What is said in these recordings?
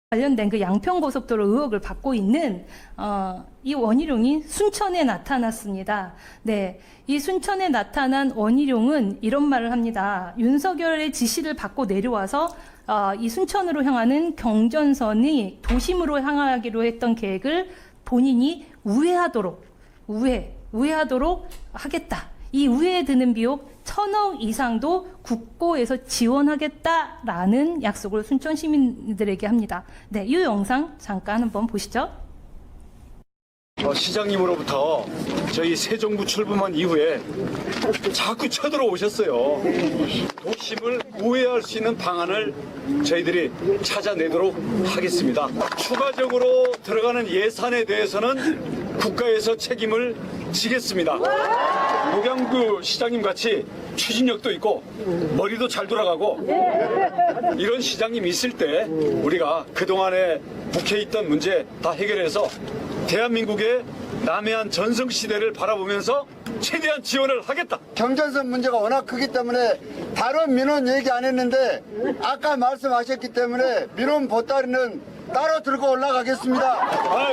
관련된 그 양평고속도로 의혹을 받고 있는 이 원희룡이 순천에 나타났습니다. 네, 이 순천에 나타난 원희룡은 이런 말을 합니다. 윤석열의 지시를 받고 내려와서 이 순천으로 향하는 경전선이 도심으로 향하기로 했던 계획을 본인이 우회하도록 하겠다. 이 우회에 드는 비용 1,000억 이상도 국고에서 지원하겠다라는 약속을 순천 시민들에게 합니다. 네, 이 영상 잠깐 한번 보시죠. 시장님으로부터 저희 새 정부 출범한 이후에 자꾸 쳐들어오셨어요. 도심을 우회할 수 있는 방안을 저희들이 찾아내도록 하겠습니다. 추가적으로 들어가는 예산에 대해서는 국가에서 책임을 지겠습니다. 노경규 시장님 같이 추진력도 있고 머리도 잘 돌아가고 이런 시장님이 있을 때 우리가 그동안에 국회에 있던 문제 다 해결해서 대한민국의 남해안 전성시대를 바라보면서 최대한 지원을 하겠다. 경전선 문제가 워낙 크기 때문에 다른 민원 얘기 안 했는데 아까 말씀하셨기 때문에 민원 보따리는 따로 들고 올라가겠습니다.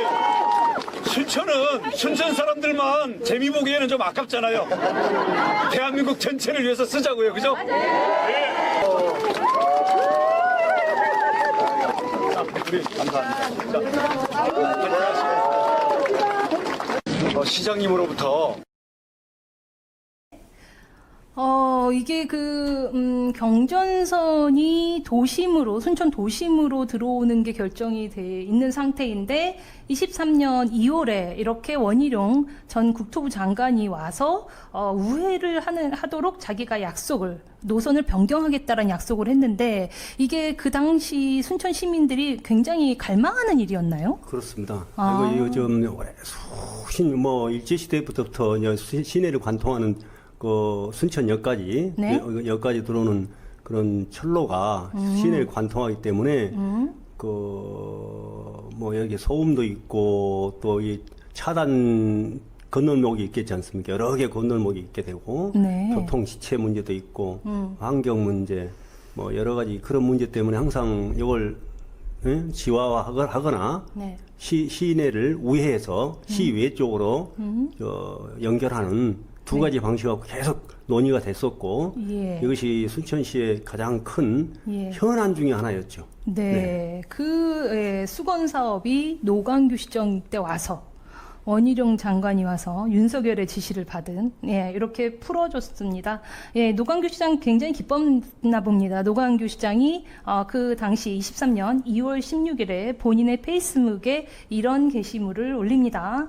순천은 순천 사람들만 재미 보기에는 좀 아깝잖아요. 대한민국 전체를 위해서 쓰자고요. 그죠? 네. 우리 감사합니다. 시장님으로부터 이게 경전선이 도심으로, 순천 도심으로 들어오는 게 결정이 돼 있는 상태인데, 23년 2월에 이렇게 원희룡 전 국토부 장관이 와서, 우회를 하도록 자기가 노선을 변경하겠다라는 약속을 했는데, 이게 그 당시 순천 시민들이 굉장히 갈망하는 일이었나요? 그렇습니다. 그리고 요즘 일제시대부터 시내를 관통하는 순천역까지, 네? 역까지 들어오는 그런 철로가 시내를 관통하기 때문에, 여기 소음도 있고, 또 이 차단 건널목이 있겠지 않습니까? 여러 개 건널목이 있게 되고, 네. 교통 시체 문제도 있고, 환경 문제, 여러 가지 그런 문제 때문에 항상 이걸 지화하거나, 네. 시내를 우회해서 시외 쪽으로 연결하는 두 가지 방식하고 계속 논의가 됐었고, 예. 이것이 순천시의 가장 큰 예. 현안 중에 하나였죠. 네. 수건 사업이 노광규 시장 때 와서 원희룡 장관이 와서 윤석열의 지시를 받은, 이렇게 풀어줬습니다. 노광규 시장 굉장히 기뻤나 봅니다. 노광규 시장이, 그 당시 23년 2월 16일에 본인의 페이스북에 이런 게시물을 올립니다.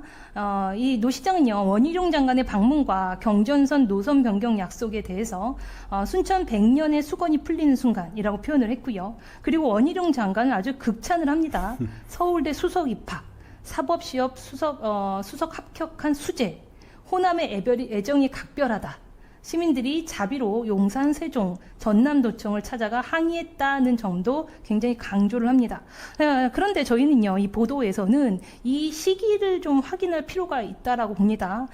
이 노 시장은요, 원희룡 장관의 방문과 경전선 노선 변경 약속에 대해서, 순천 100년의 수건이 풀리는 순간이라고 표현을 했고요. 그리고 원희룡 장관은 아주 극찬을 합니다. 서울대 수석 입학, 사법시험 수석 합격한 수재, 호남의 애정이 각별하다. 시민들이 자비로 용산, 세종, 전남도청을 찾아가 항의했다는 점도 굉장히 강조를 합니다. 그런데 저희는요, 이 보도에서는 이 시기를 좀 확인할 필요가 있다라고 봅니다.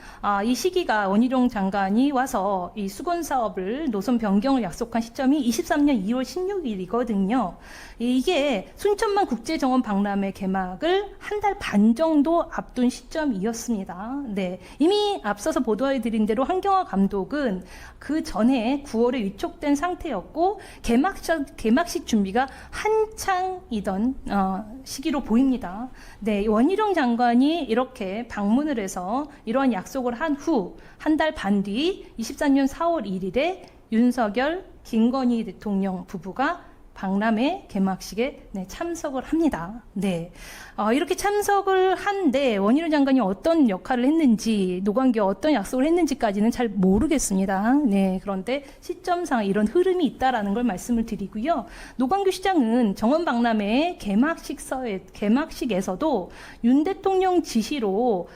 이 시기가 원희룡 장관이 와서 이 수건 사업을 노선 변경을 약속한 시점이 23년 2월 16일이거든요. 이게 순천만 국제정원 박람회 개막을 한 달 반 정도 앞둔 시점이었습니다. 네, 이미 앞서서 보도해드린 대로 한경화 감독은 그 전에 9월에 위촉된 상태였고 개막식 준비가 한창이던 시기로 보입니다. 네, 원희룡 장관이 이렇게 방문을 해서 이러한 약속을 한 후 한 달 반 뒤 24년 4월 1일에 윤석열, 김건희 대통령 부부가 박람회 개막식에 참석을 합니다. 네, 이렇게 참석을 한데 원희룡 장관이 어떤 역할을 했는지, 노광규가 어떤 약속을 했는지까지는 잘 모르겠습니다. 네, 그런데 시점상 이런 흐름이 있다라는 걸 말씀을 드리고요. 노광규 시장은 정원 박람회 개막식에서도 윤 대통령 지시로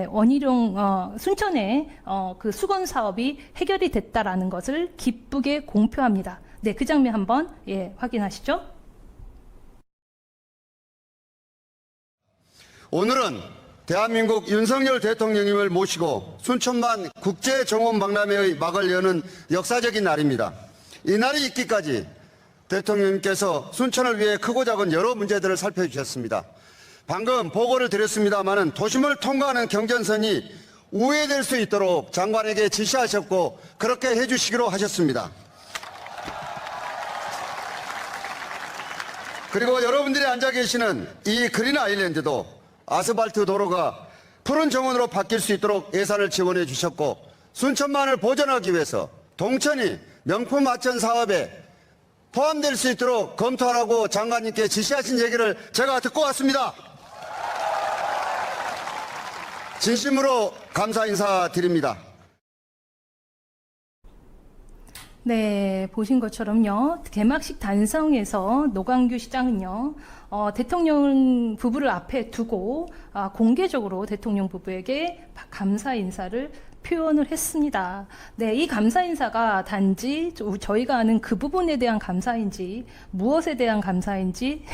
원희룡 순천의 그 수건 사업이 해결이 됐다라는 것을 기쁘게 공표합니다. 네, 그 장면 한번 확인하시죠. 오늘은 대한민국 윤석열 대통령님을 모시고 순천만 국제정원 박람회의 막을 여는 역사적인 날입니다. 이 날이 있기까지 대통령님께서 순천을 위해 크고 작은 여러 문제들을 살펴주셨습니다. 방금 보고를 드렸습니다마는 도심을 통과하는 경전선이 우회될 수 있도록 장관에게 지시하셨고 그렇게 해주시기로 하셨습니다. 그리고 여러분들이 앉아 계시는 이 그린 아일랜드도 아스팔트 도로가 푸른 정원으로 바뀔 수 있도록 예산을 지원해 주셨고 순천만을 보존하기 위해서 동천이 명품 하천 사업에 포함될 수 있도록 검토하라고 장관님께 지시하신 얘기를 제가 듣고 왔습니다. 진심으로 감사 인사드립니다. 네, 보신 것처럼요. 개막식 단성에서 노광규 시장은요. 대통령 부부를 앞에 두고 공개적으로 대통령 부부에게 감사 인사를 표현을 했습니다. 네, 이 감사 인사가 단지 저희가 아는 그 부분에 대한 감사인지 무엇에 대한 감사인지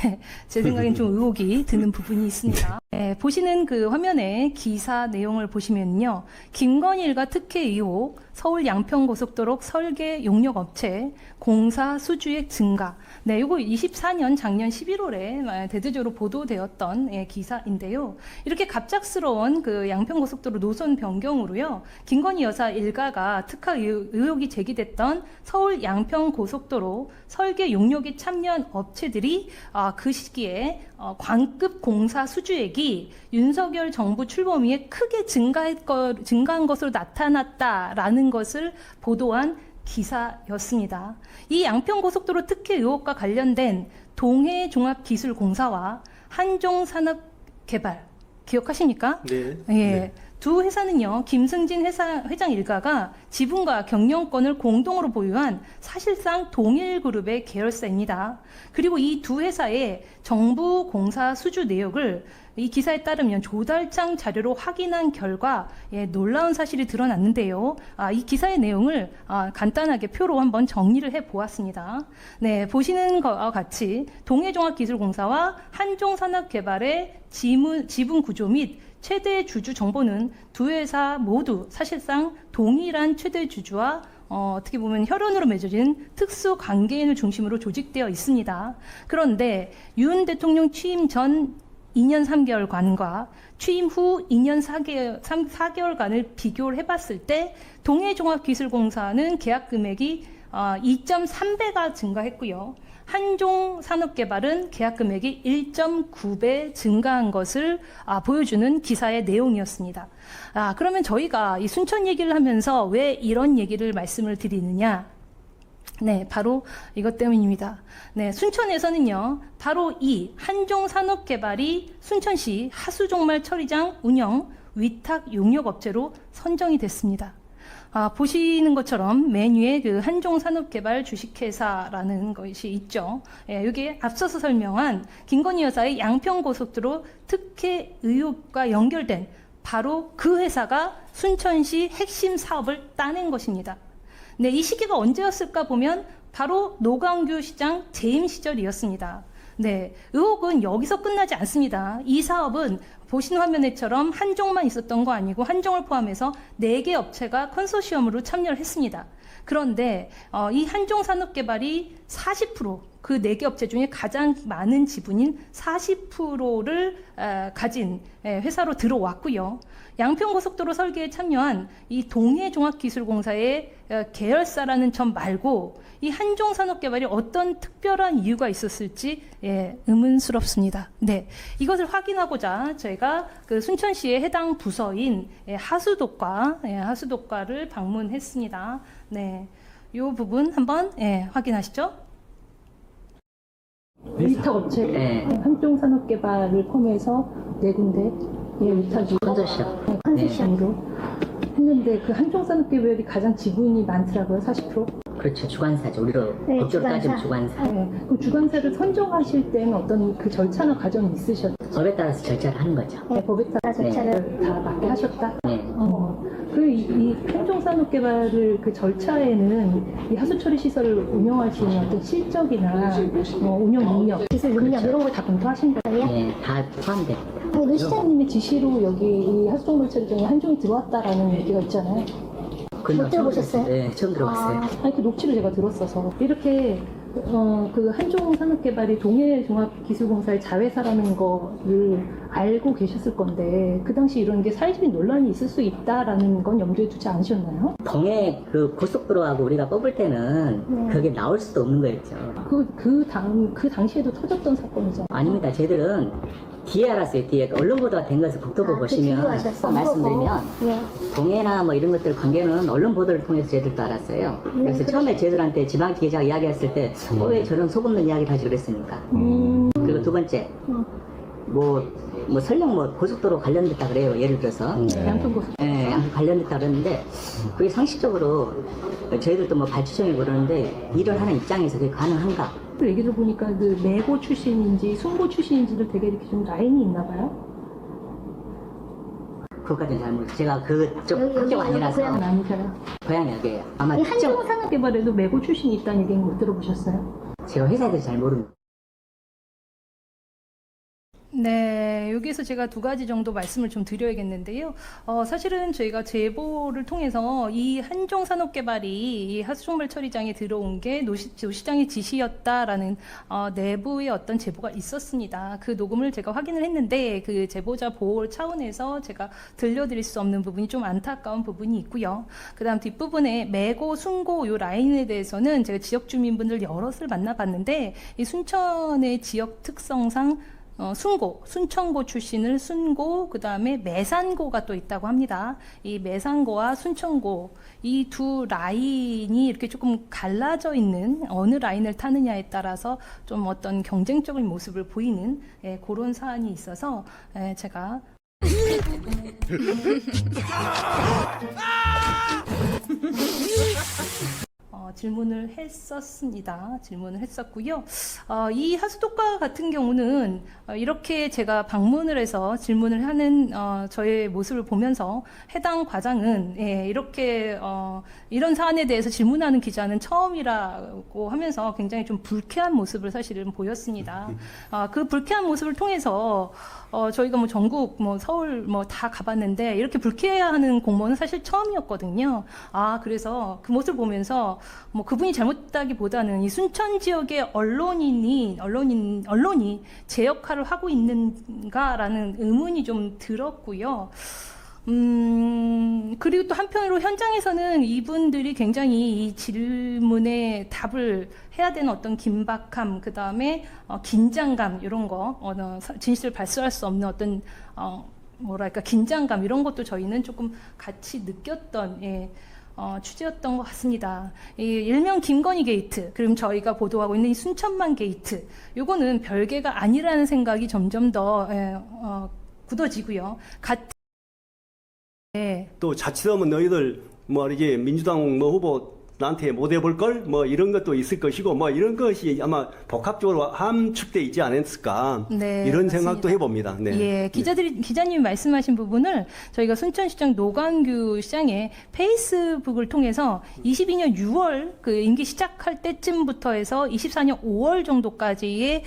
제 생각엔 좀 의혹이 드는 부분이 있습니다. 네, 보시는 그 화면에 기사 내용을 보시면요. 김건희 일가 특혜 의혹, 서울 양평고속도로 설계 용역 업체 공사 수주액 증가. 네, 이거 24년 작년 11월에 대대적으로 보도되었던 기사인데요. 이렇게 갑작스러운 그 양평고속도로 노선 변경으로요. 김건희 여사 일가가 특혜 의혹이 제기됐던 서울 양평고속도로 설계 용역에 참여한 업체들이 그 시기에 광급 공사 수주액이 윤석열 정부 출범 이후에 크게 증가한 것으로 나타났다라는 것을 보도한 기사였습니다. 이 양평고속도로 특혜 의혹과 관련된 동해종합기술공사와 한종산업개발 기억하십니까? 네. 예. 네. 두 회사는요, 김승진 회장 일가가 지분과 경영권을 공동으로 보유한 사실상 동일그룹의 계열사입니다. 그리고 이 두 회사의 정부 공사 수주 내역을 이 기사에 따르면 조달장 자료로 확인한 결과 놀라운 사실이 드러났는데요. 이 기사의 내용을 간단하게 표로 한번 정리를 해보았습니다. 네, 보시는 것과 같이 동해종합기술공사와 한종산업개발의 지분 구조 및 최대 주주 정보는 두 회사 모두 사실상 동일한 최대 주주와 어떻게 보면 혈연으로 맺어진 특수 관계인을 중심으로 조직되어 있습니다. 그런데 윤 대통령 취임 전 2년 3개월간과 취임 후 2년 4개월간을 비교를 해봤을 때 동해종합기술공사는 계약 금액이 2.3배가 증가했고요. 한종산업개발은 계약 금액이 1.9배 증가한 것을 보여주는 기사의 내용이었습니다. 그러면 저희가 이 순천 얘기를 하면서 왜 이런 얘기를 말씀을 드리느냐? 네, 바로 이것 때문입니다. 네, 순천에서는요, 바로 이 한종산업개발이 순천시 하수종말 처리장 운영 위탁 용역업체로 선정이 됐습니다. 보시는 것처럼 메뉴에 그 한종산업개발 주식회사라는 것이 있죠. 여기에 앞서서 설명한 김건희 여사의 양평고속도로 특혜 의혹과 연결된 바로 그 회사가 순천시 핵심 사업을 따낸 것입니다. 네, 이 시기가 언제였을까 보면 바로 노광규 시장 재임 시절이었습니다. 네, 의혹은 여기서 끝나지 않습니다. 이 사업은 보시는 화면에처럼 한종만 있었던 거 아니고 한종을 포함해서 4개 업체가 컨소시엄으로 참여를 했습니다. 그런데 이 한종산업개발이 40%, 그 4개 업체 중에 가장 많은 지분인 40%를 가진 회사로 들어왔고요. 양평고속도로 설계에 참여한 이 동해종합기술공사의 계열사라는 점 말고 이 한종산업개발이 어떤 특별한 이유가 있었을지 의문스럽습니다. 네, 이것을 확인하고자 저희가 그 순천시의 해당 부서인 하수도과를 방문했습니다. 네, 이 부분 한번 확인하시죠. 위탁 업체 한종산업개발을 포함해서 4군데 위탁이 컨소시엄. 컨소시엄으로 했는데 그 한종산업개발이 가장 지분이 많더라고요. 40%. 그렇죠. 주관사죠. 우리로 네, 법적으로 따지면 주관사. 네, 그 주관사를 선정하실 때는 어떤 그 절차나 과정이 있으셨죠? 법에 따라서 절차를 하는 거죠. 네, 법에 따라 절차를 다 맞게 하셨다? 네. 이 한종산업개발을 그 절차에는 이 하수처리 시설을 운영할 수 있는 어떤 실적이나 운영 능력, 기술 능력 이런 걸 다 검토하신 거예요? 네, 다 포함됩니다. 노 시장님의 지시로 여기 이 하수종물 처리장에 한종이 들어왔다라는 얘기가 있잖아요. 그건 못 들어보셨어요? 네, 처음 들어봤어요. 아니 그 녹취를 제가 들었어서 이렇게 그 한종 산업개발이 동해종합기술공사의 자회사라는 거를 알고 계셨을 건데 그 당시 이런 게 사회적인 논란이 있을 수 있다라는 건 염두에 두지 않으셨나요? 동해 그 고속도로하고 우리가 뽑을 때는 그게 나올 수도 없는 거였죠. 그 당시에도 터졌던 사건이죠. 아닙니다. 저희들은 뒤에 알았어요. 뒤에 언론 보도가 된 것을 국토부 보시면 말씀드리면 동해나 뭐 이런 것들 관계는 언론 보도를 통해서 저희들도 알았어요. 그래서 처음에 저희들한테 지방지 기자가 이야기했을 때 왜 저런 소금는 이야기를 하지 그랬습니까? 그리고 두 번째 뭐 설령 뭐 고속도로 관련됐다 그래요. 예를 들어서 양평고속. 예, 양평 관련됐다 그러는데 그게 상식적으로 저희들도 뭐 발주청이 그러는데 일을 하는 입장에서 그게 가능한가? 얘기 들어보니까 그 매고 출신인지 순고 출신인지를 되게 이렇게 좀 라인이 있나 봐요. 그것까지는 잘 모르겠어요. 제가 그쪽 학교가 아니라서 고향은 아니셔요. 고향이 여기에요. 아마 이 특정 한종 산업개발에도 매고 출신이 있다는 얘기는 못 들어보셨어요? 제가 회사에서 잘 모릅니다. 네, 여기에서 제가 두 가지 정도 말씀을 좀 드려야겠는데요. 사실은 저희가 제보를 통해서 이 한종산업개발이 이 하수종말 처리장에 들어온 게 노시장의 지시였다라는 내부의 어떤 제보가 있었습니다. 그 녹음을 제가 확인을 했는데 그 제보자 보호 차원에서 제가 들려드릴 수 없는 부분이 좀 안타까운 부분이 있고요. 그 다음 뒷부분에 매고, 순고 요 라인에 대해서는 제가 지역 주민분들 여럿을 만나봤는데 이 순천의 지역 특성상 순고, 순천고 출신을 순고, 그 다음에 매산고가 또 있다고 합니다. 이 매산고와 순천고, 이 두 라인이 이렇게 조금 갈라져 있는 어느 라인을 타느냐에 따라서 좀 어떤 경쟁적인 모습을 보이는 그런 사안이 있어서 제가 질문을 했었습니다. 질문을 했었고요. 이 하수도과 같은 경우는 이렇게 제가 방문을 해서 질문을 하는 저의 모습을 보면서 해당 과장은 이렇게 이런 사안에 대해서 질문하는 기자는 처음이라고 하면서 굉장히 좀 불쾌한 모습을 사실은 보였습니다. 그 불쾌한 모습을 통해서 저희가 뭐 전국, 뭐 서울, 뭐 다 가봤는데 이렇게 불쾌해하는 공무원은 사실 처음이었거든요. 그래서 그 모습을 보면서 뭐 그분이 잘못했다기보다는 이 순천 지역의 언론이 제 역할을 하고 있는가라는 의문이 좀 들었고요. 그리고 또 한편으로 현장에서는 이분들이 굉장히 이 질문에 답을 해야 되는 어떤 긴박함, 그 다음에 긴장감, 이런 거, 진실을 발설할 수 없는 어떤, 긴장감, 이런 것도 저희는 조금 같이 느꼈던, 취재였던 것 같습니다. 일명 김건희 게이트, 그럼 저희가 보도하고 있는 이 순천만 게이트, 요거는 별개가 아니라는 생각이 점점 더, 굳어지고요. 또 자칫하면 너희들 뭐 이게 민주당 뭐 후보 나한테 못 해볼 걸 뭐 이런 것도 있을 것이고 뭐 이런 것이 아마 복합적으로 함축돼 있지 않았을까 네, 이런 맞습니다. 생각도 해봅니다. 네. 예, 기자님 말씀하신 부분을 저희가 순천시장 노광규 시장의 페이스북을 통해서 22년 6월 그 임기 시작할 때쯤부터 해서 24년 5월 정도까지의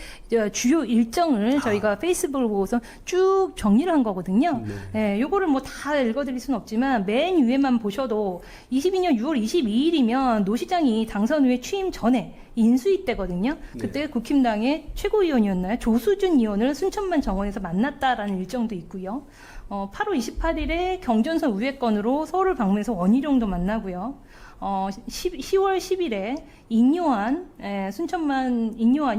주요 일정을 저희가 페이스북을 보고서 쭉 정리를 한 거거든요. 네, 요거를 뭐 다 읽어드릴 수는 없지만 맨 위에만 보셔도 22년 6월 22일이면 노 시장이 당선 후에 취임 전에 인수위 때거든요. 그때 국힘당의 최고위원이었나요? 조수준 의원을 순천만 정원에서 만났다라는 일정도 있고요. 8월 28일에 경전선 우회건으로 서울을 방문해서 원희룡도 만나고요. 10월 10일에 인요한이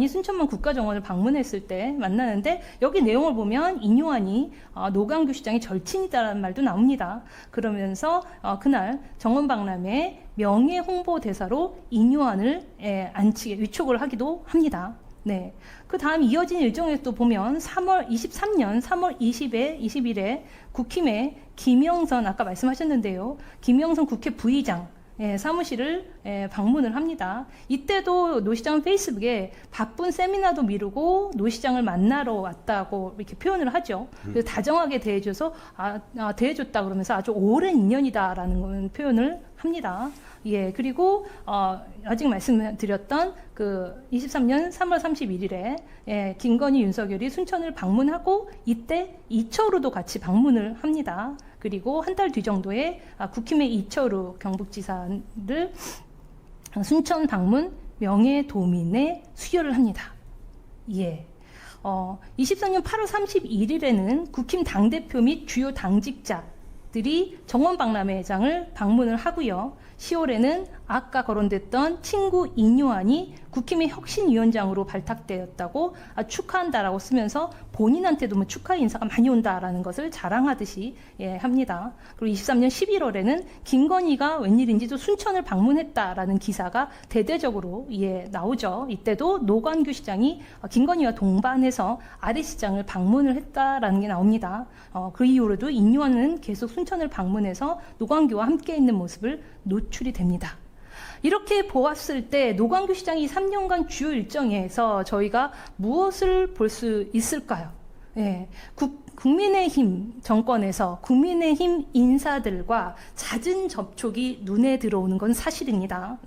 순천만 국가정원을 방문했을 때 만나는데 여기 내용을 보면 인요한이 노광규 시장의 절친이다라는 말도 나옵니다. 그러면서 그날 정원 박람회 명예 홍보대사로 인요한을 위촉을 하기도 합니다. 네. 그 다음 이어진 일정에서 또 보면 23년 3월 20일에 국힘의 김영선, 아까 말씀하셨는데요. 김영선 국회 부의장, 사무실을 방문을 합니다. 이때도 노 시장은 페이스북에 바쁜 세미나도 미루고 노 시장을 만나러 왔다고 이렇게 표현을 하죠. 그래서 다정하게 대해줘서 대해줬다 그러면서 아주 오랜 인연이다라는 표현을 합니다. 예, 그리고 아직 말씀드렸던 그 23년 3월 31일에 김건희, 윤석열이 순천을 방문하고 이때 이철우도 같이 방문을 합니다. 그리고 한 달 뒤 정도에 국힘의 이철우 경북지사를 순천 방문 명예도민에 수여를 합니다. 예. 24년 8월 31일에는 국힘 당대표 및 주요 당직자들이 정원박람회장을 방문을 하고요. 10월에는 아까 거론됐던 친구 인요한이 국힘의 혁신위원장으로 발탁되었다고 축하한다라고 쓰면서 본인한테도 뭐 축하 인사가 많이 온다라는 것을 자랑하듯이 합니다. 그리고 23년 11월에는 김건희가 웬일인지도 순천을 방문했다라는 기사가 대대적으로 나오죠. 이때도 노광규 시장이 김건희와 동반해서 아래시장을 방문을 했다라는 게 나옵니다. 그 이후로도 인요한은 계속 순천을 방문해서 노광규와 함께 있는 모습을 노출이 됩니다. 이렇게 보았을 때 노광규 시장이 3년간 주요 일정에서 저희가 무엇을 볼 수 있을까요? 국민의힘 정권에서 국민의힘 인사들과 잦은 접촉이 눈에 들어오는 건 사실입니다.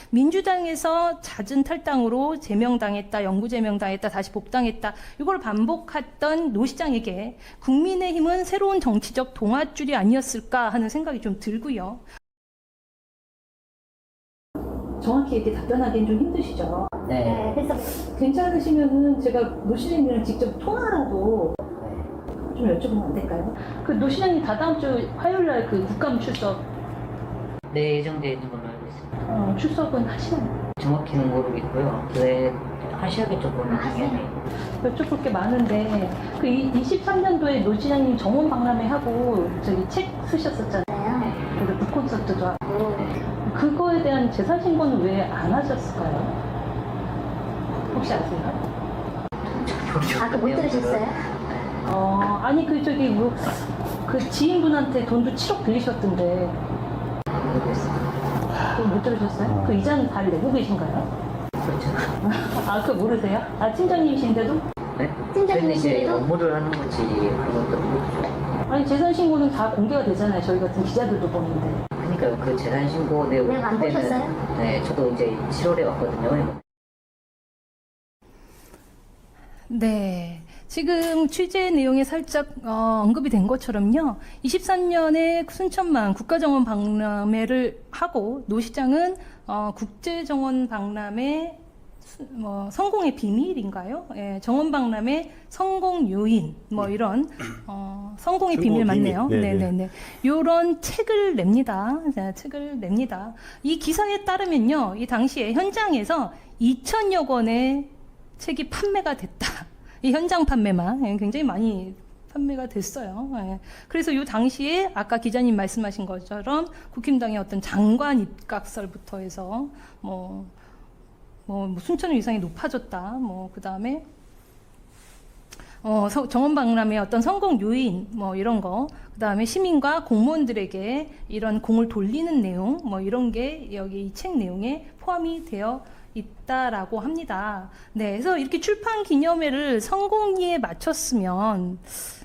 민주당에서 잦은 탈당으로 제명당했다, 영구 제명당했다, 다시 복당했다, 이걸 반복했던 노 시장에게 국민의힘은 새로운 정치적 동아줄이 아니었을까 하는 생각이 좀 들고요. 정확히 이렇게 답변하기는 좀 힘드시죠? 네. 그래서 괜찮으시면은 제가 노 시장님이랑 직접 통화라도 좀 여쭤보면 안 될까요? 그 노 시장님 다다음 주 화요일날 그 국감 출석 네, 예정되어 있는 걸로 알고 있습니다. 출석은 하시나요? 정확히는 모르겠고요. 네, 하셔야겠죠, 보면 당연히. 여쭤볼 게 많은데 그 23년도에 노 시장님 정원 박람회 하고 저기 책 쓰셨었잖아요. 그리고 북콘서트도 하고. 그거에 대한 재산 신고는 왜 안 하셨을까요? 혹시 아세요? 아까 못 들으셨어요? 아니 그 지인분한테 돈도 7억 빌리셨던데 그거 못 들으셨어요? 그 이자는 다 내고 계신가요? 그렇죠. 그거 모르세요? 팀장님이신데도? 네? 팀장님이신데도? 업무를 하는 거지, 그것도 모르죠. 아니 재산 신고는 다 공개가 되잖아요. 저희 같은 기자들도 보는데. 그러니까 그 재산신고 내용 내가 안 보셨어요? 네, 저도 이제 7월에 왔거든요. 네. 지금 취재 내용에 살짝 언급이 된 것처럼요. 23년에 순천만 국가정원 박람회를 하고 노 시장은 국제정원 박람회 성공의 비밀인가요? 정원 박람회 성공 요인 이런 성공의 비밀 맞네요. 네네네. 이런 책을 냅니다. 책을 냅니다. 이 기사에 따르면요, 이 당시에 현장에서 2천여 권의 책이 판매가 됐다. 이 현장 판매만 굉장히 많이 판매가 됐어요. 그래서 이 당시에 아까 기자님 말씀하신 것처럼 국힘당의 어떤 장관 입각설부터 해서 순천 위상이 높아졌다. 그 다음에 정원박람회 어떤 성공 요인 이런 거, 그 다음에 시민과 공무원들에게 이런 공을 돌리는 내용 이런 게 여기 이 책 내용에 포함이 되어 있다라고 합니다. 네, 그래서 이렇게 출판 기념회를 성공리에 마쳤으면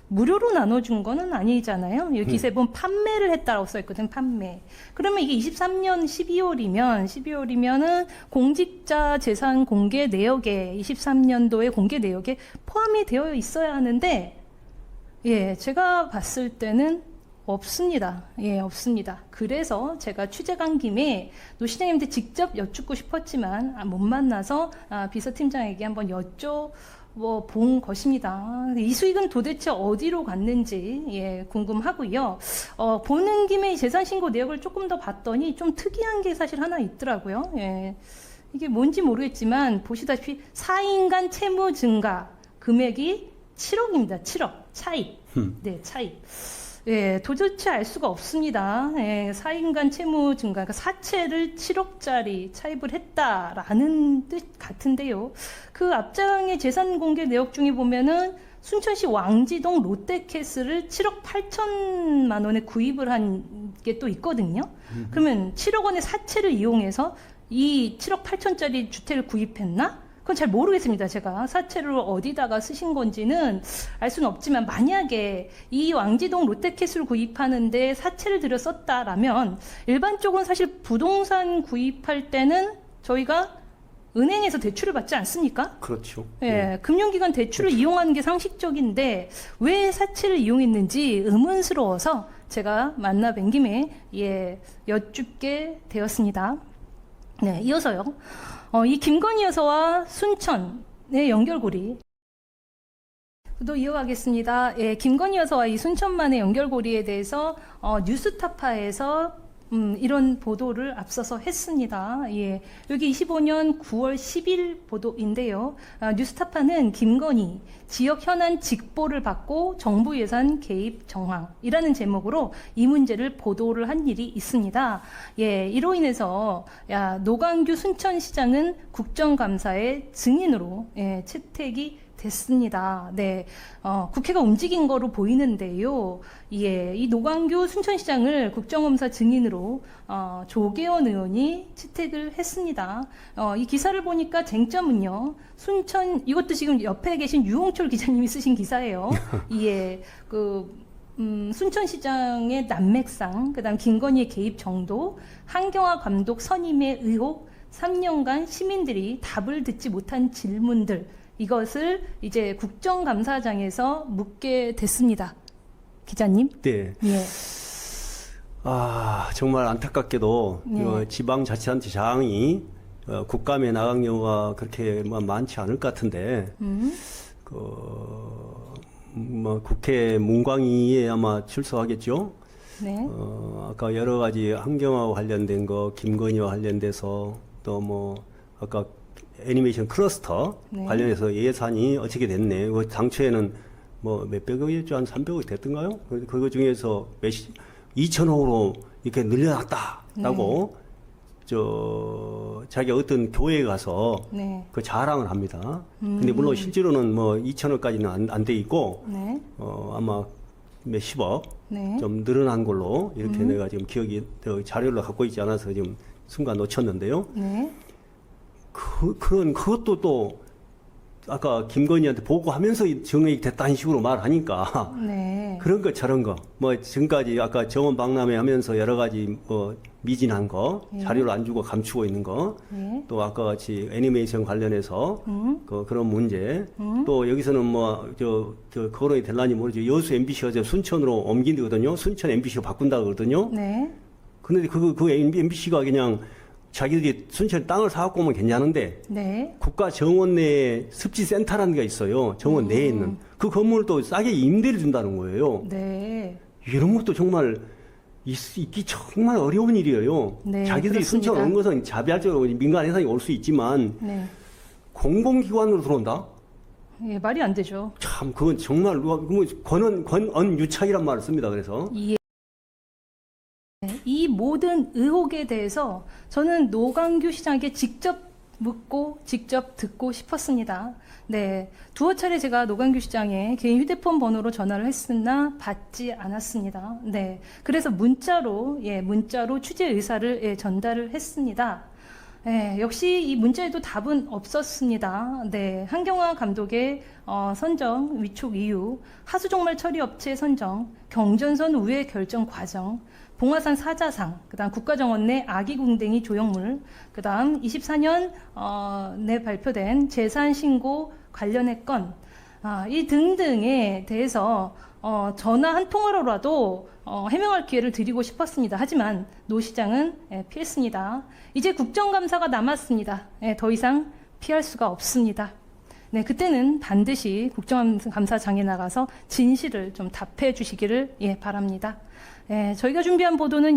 무료로 나눠준 거는 아니잖아요. 여기 기사에 보면 판매를 했다라고 써있거든, 판매. 그러면 이게 23년 12월이면은 공직자 재산 공개 내역에 23년도에 공개 내역에 포함이 되어 있어야 하는데, 제가 봤을 때는 없습니다. 없습니다. 그래서 제가 취재 간 김에 노 시장님한테 직접 여쭙고 싶었지만 못 만나서 비서팀장에게 한번 본 것입니다. 이 수익은 도대체 어디로 갔는지 궁금하고요. 보는 김에 재산신고 내역을 조금 더 봤더니 좀 특이한 게 사실 하나 있더라고요. 이게 뭔지 모르겠지만 보시다시피 4인간 채무 증가 금액이 7억입니다. 7억 차입. 네, 차입. 도대체 알 수가 없습니다. 4인간 채무 증가, 그러니까 사채를 7억짜리 차입을 했다라는 뜻 같은데요. 그 앞장의 재산 공개 내역 중에 보면은 순천시 왕지동 롯데캐슬을 7억 8천만 원에 구입을 한 게 또 있거든요. 그러면 7억 원의 사채를 이용해서 이 7억 8천짜리 주택을 구입했나? 그건 잘 모르겠습니다. 제가 사채를 어디다가 쓰신 건지는 알 수는 없지만 만약에 이 왕지동 롯데캐슬 구입하는데 사채를 들여 썼다라면 일반적으로 사실 부동산 구입할 때는 저희가 은행에서 대출을 받지 않습니까? 그렇죠. 금융기관 대출을 이용하는 게 상식적인데 왜 사채를 이용했는지 의문스러워서 제가 만나 뵌 김에 여쭙게 되었습니다. 네, 이어서요. 이 김건희 여사와 순천의 연결고리. 또 이어가겠습니다. 예, 김건희 여사와 이 순천만의 연결고리에 대해서 뉴스타파에서 이런 보도를 앞서서 했습니다. 예, 여기 25년 9월 10일 보도인데요. 뉴스타파는 김건희 지역 현안 직보를 받고 정부 예산 개입 정황이라는 제목으로 이 문제를 보도를 한 일이 있습니다. 예, 이로 인해서 노광규 순천시장은 국정감사의 증인으로 채택이 됐습니다. 네, 국회가 움직인 거로 보이는데요. 예, 이 노광규 순천시장을 국정감사 증인으로 조계원 의원이 채택을 했습니다. 이 기사를 보니까 쟁점은요. 순천 이것도 지금 옆에 계신 유홍철 기자님이 쓰신 기사예요. 예, 순천시장의 난맥상, 그다음 김건희의 개입 정도, 한경화 감독 선임의 의혹, 3년간 시민들이 답을 듣지 못한 질문들. 이것을 이제 국정감사장에서 묻게 됐습니다. 기자님. 네. 예. 정말 안타깝게도 예. 지방자치단체장이 국감에 나간 경우가 그렇게 많지 않을 것 같은데 국회 문광위에 아마 출석하겠죠. 네. 아까 여러 가지 한경화와 관련된 거, 김건희와 관련돼서 또 아까 애니메이션 클러스터 네. 관련해서 예산이 어떻게 됐네. 당초에는 몇백억이었죠? 한 300억 됐던가요? 그거 중에서 2천억으로 이렇게 늘려놨다라고 자기 어떤 교회에 가서 네. 그 자랑을 합니다. 근데 물론 실제로는 2천억까지는 안 돼 있고 네. 아마 몇십억 네. 좀 늘어난 걸로 이렇게 내가 지금 자료를 갖고 있지 않아서 지금 순간 놓쳤는데요. 네. 그것도 또 아까 김건희한테 보고하면서 정액이 됐다는 식으로 말하니까 네. 그런 거 저런 거 지금까지 아까 정원 박람회 하면서 여러 가지 미진한 거 예. 자료를 안 주고 감추고 있는 거 예. 또 아까 같이 애니메이션 관련해서 그런 문제 또 여기서는 거론이 될란지 모르죠. 여수 MBC가 순천으로 옮긴거든요. 순천 MBC가 바꾼다 그러거든요. 네. 그런데 그 MBC가 그냥 자기들이 순천 땅을 사갖고 오면 괜찮은데 네. 국가 정원 내에 습지센터라는 게 있어요. 정원 내에 있는 그 건물을 또 싸게 임대를 준다는 거예요. 네. 이런 것도 정말 있기 정말 어려운 일이에요. 네, 자기들이 그렇습니다. 순천 온 것은 자발적으로 민간 회사에 올 수 있지만 네. 공공기관으로 들어온다? 예, 말이 안 되죠. 참 그건 정말 권언유착이란 말을 씁니다. 그래서 예. 이 모든 의혹에 대해서 저는 노광규 시장에게 직접 묻고 직접 듣고 싶었습니다. 네, 두어 차례 제가 노광규 시장의 개인 휴대폰 번호로 전화를 했으나 받지 않았습니다. 네, 그래서 문자로 취재 의사를 전달을 했습니다. 네, 역시 이 문자에도 답은 없었습니다. 네, 한경화 감독의 선정 위촉 이유, 하수종말 처리업체 선정, 경전선 우회 결정 과정, 봉화산 사자상, 그다음 국가정원 내 아기궁뎅이 조형물, 그다음 24년 내 발표된 재산 신고 관련의 건, 이 등등에 대해서 전화 한 통화로라도 해명할 기회를 드리고 싶었습니다. 하지만 노 시장은 피했습니다. 이제 국정감사가 남았습니다. 더 이상 피할 수가 없습니다. 네, 그때는 반드시 국정감사장에 나가서 진실을 좀 답해 주시기를 바랍니다. 저희가 준비한 보도는